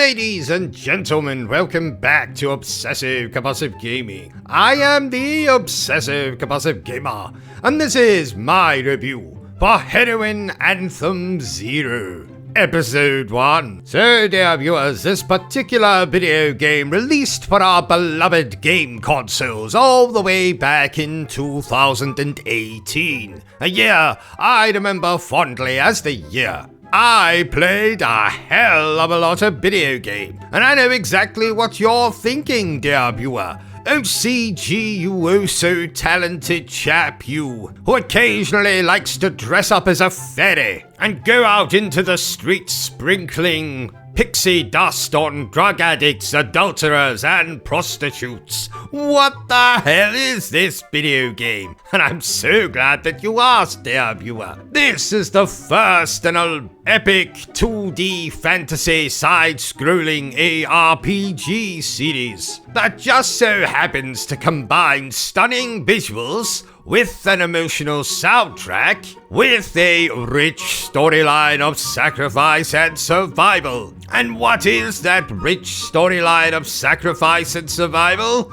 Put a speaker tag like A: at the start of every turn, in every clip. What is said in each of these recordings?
A: Ladies and gentlemen, welcome back to Obsessive Compulsive Gaming. I am the Obsessive Compulsive Gamer, and this is my review for Heroine Anthem Zero, Episode 1. So, dear viewers, this particular video game released for our beloved game consoles all the way back in 2018. A year I remember fondly as the year I played a hell of a lot of video game, and I know exactly what you're thinking, dear viewer. OCG, you oh so talented chap, you, who occasionally likes to dress up as a fairy and go out into the streets sprinkling pixie dust on drug addicts, adulterers, and prostitutes. What the hell is this video game? And I'm so glad that you asked, dear viewer. This is the first in an epic 2D fantasy side-scrolling ARPG series that just so happens to combine stunning visuals with an emotional soundtrack, with a rich storyline of sacrifice and survival. And what is that rich storyline of sacrifice and survival?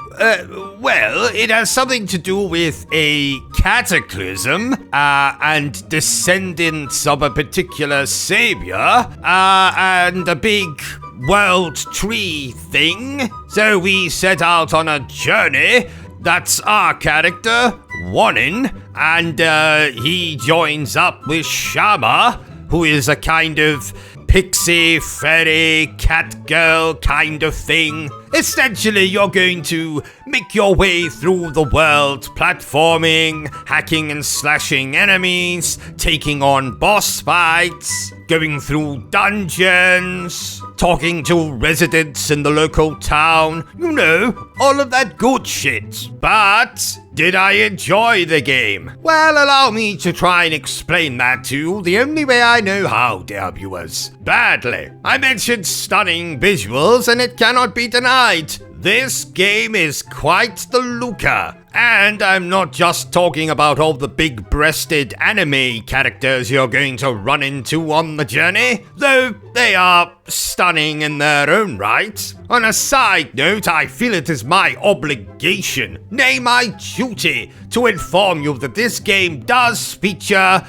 A: Well, it has something to do with a cataclysm, and descendants of a particular savior, and a big world tree thing. So we set out on a journey. That's our character, Wanin, and he joins up with Shama, who is a kind of pixie, fairy, cat girl kind of thing. Essentially, you're going to make your way through the world, platforming, hacking and slashing enemies, taking on boss fights, going through dungeons, talking to residents in the local town, you know, all of that good shit. But did I enjoy the game? Well, allow me to try and explain that to you the only way I know how, dear viewers. Badly. I mentioned stunning visuals, and it cannot be denied. This game is quite the looker. And I'm not just talking about all the big-breasted anime characters you're going to run into on the journey, though they are stunning in their own right. On a side note, I feel it is my obligation, nay my duty, to inform you that this game does feature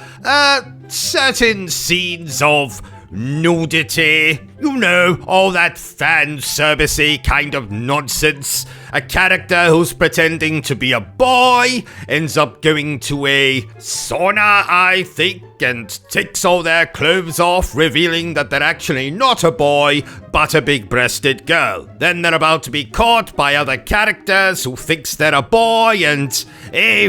A: certain scenes of nudity, you know, all that fan servicey kind of nonsense. A character who's pretending to be a boy ends up going to a sauna, I think, and takes all their clothes off, revealing that they're actually not a boy, but a big-breasted girl. Then they're about to be caught by other characters who thinks they're a boy, and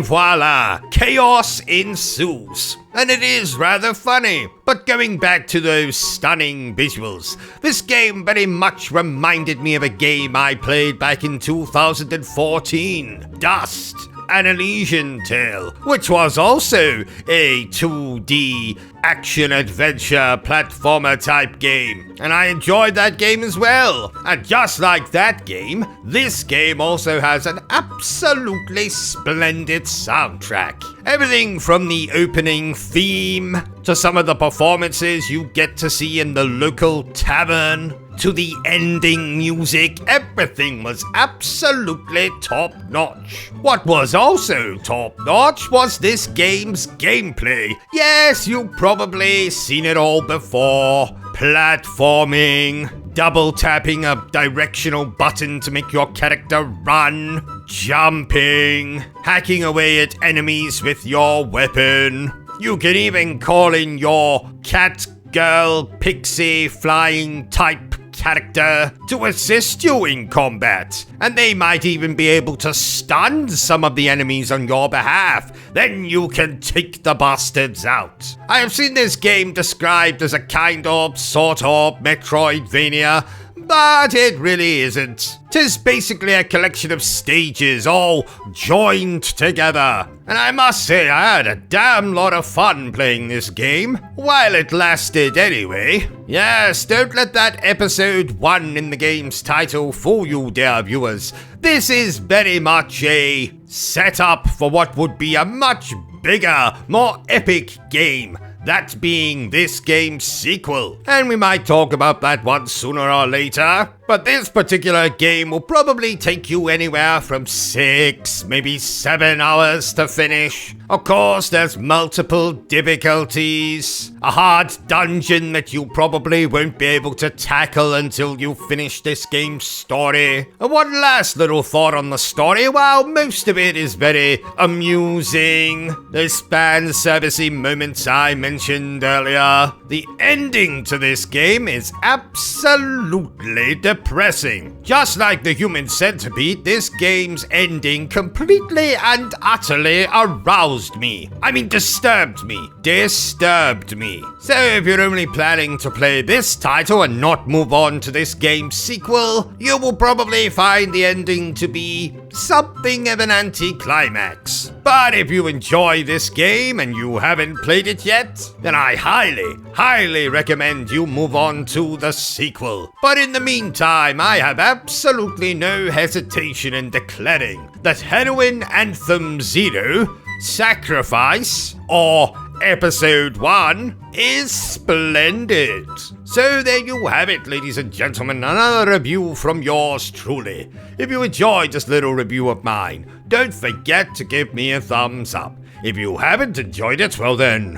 A: voila, chaos ensues. And it is rather funny. But going back to those stunning visuals, this game very much reminded me of a game I played back in 2014, Dust, an Elysian Tale, which was also a 2D action-adventure platformer type game, and I enjoyed that game as well. And just like that game, this game also has an absolutely splendid soundtrack. Everything from the opening theme, to some of the performances you get to see in the local tavern, to the ending music, everything was absolutely top-notch. What was also top-notch was this game's gameplay. Yes, you've probably seen it all before. Platforming, double tapping a directional button to make your character run, jumping, hacking away at enemies with your weapon. You can even call in your cat, girl, pixie, flying type character to assist you in combat, and they might even be able to stun some of the enemies on your behalf. Then you can take the bastards out. I have seen this game described as a kind of, sort of Metroidvania, but it really isn't. 'Tis basically a collection of stages all joined together. And I must say I had a damn lot of fun playing this game, while it lasted anyway. Yes, don't let that episode 1 in the game's title fool you, dear viewers. This is very much a setup for what would be a much bigger, more epic game that being this game's sequel. And we might talk about that one sooner or later. But this particular game will probably take you anywhere from 6, maybe 7 hours to finish. Of course, there's multiple difficulties, a hard dungeon that you probably won't be able to tackle until you finish this game's story. And one last little thought on the story, while most of it is very amusing, those fan-servicey moments I mentioned earlier, the ending to this game is absolutely depressing. Just like the Human Centipede, this game's ending completely and utterly aroused me. I mean, disturbed me. Disturbed me. So if you're only planning to play this title and not move on to this game's sequel, you will probably find the ending to be something of an anticlimax. But if you enjoy this game and you haven't played it yet, then I highly recommend you move on to the sequel. But in the meantime, I have absolutely no hesitation in declaring that Heroine Anthem Zero, Sacrifice, or Episode 1 is splendid. So there you have it, ladies and gentlemen, another review from yours truly. If you enjoyed this little review of mine, don't forget to give me a thumbs up. If you haven't enjoyed it, well then,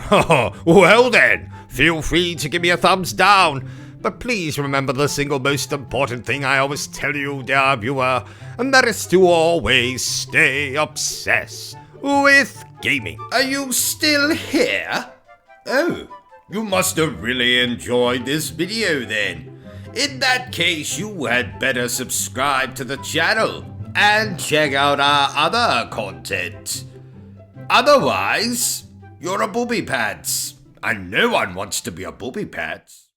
A: feel free to give me a thumbs down. But please remember the single most important thing I always tell you, dear viewer, and that is to always stay obsessed with gaming. Are you still here? Oh, you must have really enjoyed this video then. In that case, you had better subscribe to the channel and check out our other content. Otherwise, you're a booby pants, and no one wants to be a booby pants.